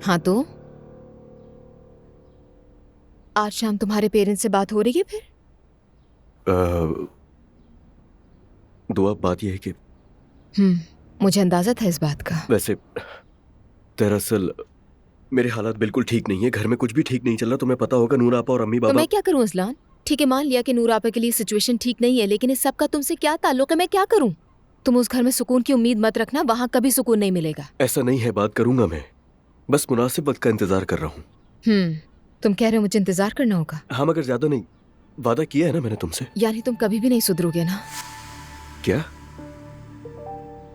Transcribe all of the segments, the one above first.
हाँ तो आज शाम तुम्हारे पेरेंट्स से बात हो रही है फिर? दुआ, बात यह है कि मुझे अंदाजा था इस बात का। वैसे दरअसल मेरे हालात बिल्कुल ठीक नहीं है, घर में कुछ भी ठीक नहीं चल रहा। तुम्हें पता होगा, नूर आपा और अम्मी तो बाबा। मैं क्या करूं असलान? ठीक है, मान लिया कि नूर आपा के लिए सिचुएशन ठीक नहीं है, लेकिन इस सब का तुमसे क्या ताल्लुक है? मैं क्या करूं? तुम उस घर में सुकून की उम्मीद मत रखना, वहां कभी सुकून नहीं मिलेगा। ऐसा नहीं है, बात करूंगा मैं। बस मुनासिब वक्त का इंतजार कर रहा हूँ। तुम कह रहे हो मुझे इंतजार करना होगा? हाँ, मगर ज्यादा नहीं। वादा किया है ना मैंने तुमसे। यानी तुम कभी भी नहीं सुधरोगे ना? क्या?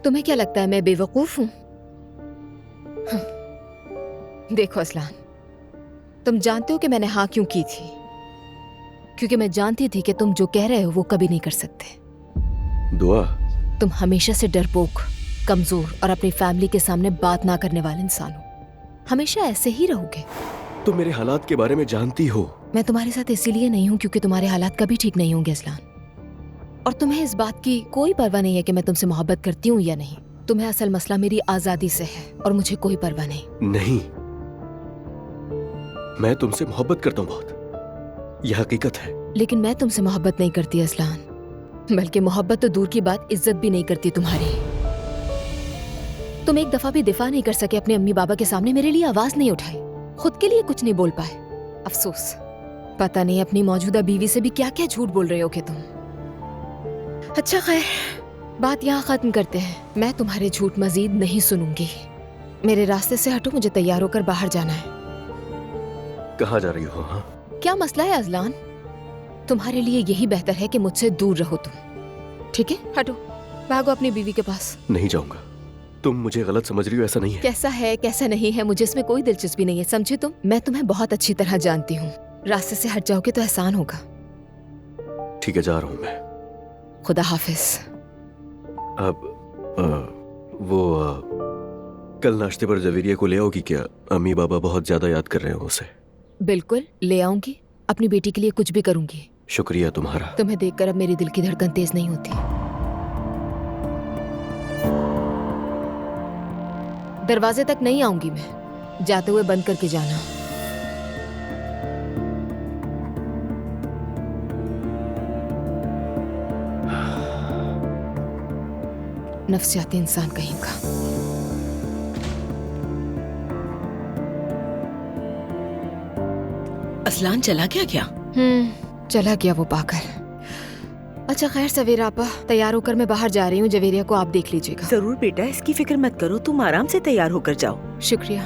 तुम्हें क्या लगता है मैं बेवकूफ हूं? देखो असलान, तुम जानते हो कि मैंने हाँ क्यों की थी? क्योंकि मैं जानती थी कि तुम जो कह रहे हो वो कभी नहीं कर सकते। दुआ, तुम हमेशा से डरपोक, कमजोर और अपनी फैमिली के सामने बात ना करने वाले इंसान हो। हमेशा ऐसे ही रहोगे। तुम मेरे हालात के बारे में जानती हो। मैं तुम्हारे साथ इसीलिए नहीं हूं क्योंकि तुम्हारे हालात कभी ठीक नहीं होंगे असलान। और तुम्हें इस बात की कोई परवाह नहीं है कि मैं तुमसे मोहब्बत करती हूँ या नहीं। तुम्हें असल मसला मेरी आजादी से है और मुझे कोई परवाह नहीं। नहीं, मैं तुमसे मोहब्बत करता हूँ बहुत, यह हकीकत है। लेकिन मैं तुमसे मोहब्बत नहीं करती असलान, बल्कि मोहब्बत तो दूर की बात, इज्जत भी नहीं करती तुम्हारी। तुम एक दफा भी दिफा नहीं कर सके अपने अम्मी बाबा के सामने, मेरे लिए आवाज नहीं उठाई, खुद के लिए कुछ नहीं बोल पाए। अफसोस, पता नहीं अपनी मौजूदा बीवी से भी क्या क्या झूठ बोल रहे हो कि तुम। अच्छा खैर, बात यहाँ खत्म करते हैं। मैं तुम्हारे झूठ मजीद नहीं सुनूंगी। मेरे रास्ते से हटो, मुझे तैयार होकर बाहर जाना है। कहाँ जा रही हो? हाँ, क्या मसला है अजलान? तुम्हारे लिए यही बेहतर है कि मुझसे दूर रहो तुम। ठीक है, हटो, भागो अपनी बीवी के पास। नहीं जाऊंगा। तुम मुझे गलत समझ रही हो, ऐसा नहीं है। कैसा है कैसा नहीं है, मुझे इसमें कोई दिलचस्पी नहीं है, समझे तुम? मैं तुम्हें बहुत अच्छी तरह जानती हूँ। रास्ते से हट जाओगे तो एहसान होगा। ठीक है, जा रहा हूँ मैं। खुदा हाफिज। अब कल नाश्ते पर जवेरिया को ले आओगी क्या? अम्मी बाबा बहुत ज्यादा याद कर रहे हैं उसे। बिल्कुल ले आऊंगी, अपनी बेटी के लिए कुछ भी करूंगी। शुक्रिया तुम्हारा। तुम्हें देखकर अब मेरी दिल की धड़कन तेज नहीं होती। दरवाजे तक नहीं आऊंगी मैं, जाते हुए बंद करके जाना। नफसियाती इंसान कहीं का। असलान चला गया क्या? चला गया वो पाकर। अच्छा खैर सवेरा आपा, तैयार होकर मैं बाहर जा रही हूँ। जवेरिया को आप देख लीजिएगा। जरूर बेटा, इसकी फिक्र मत करो, तुम आराम से तैयार होकर जाओ। शुक्रिया।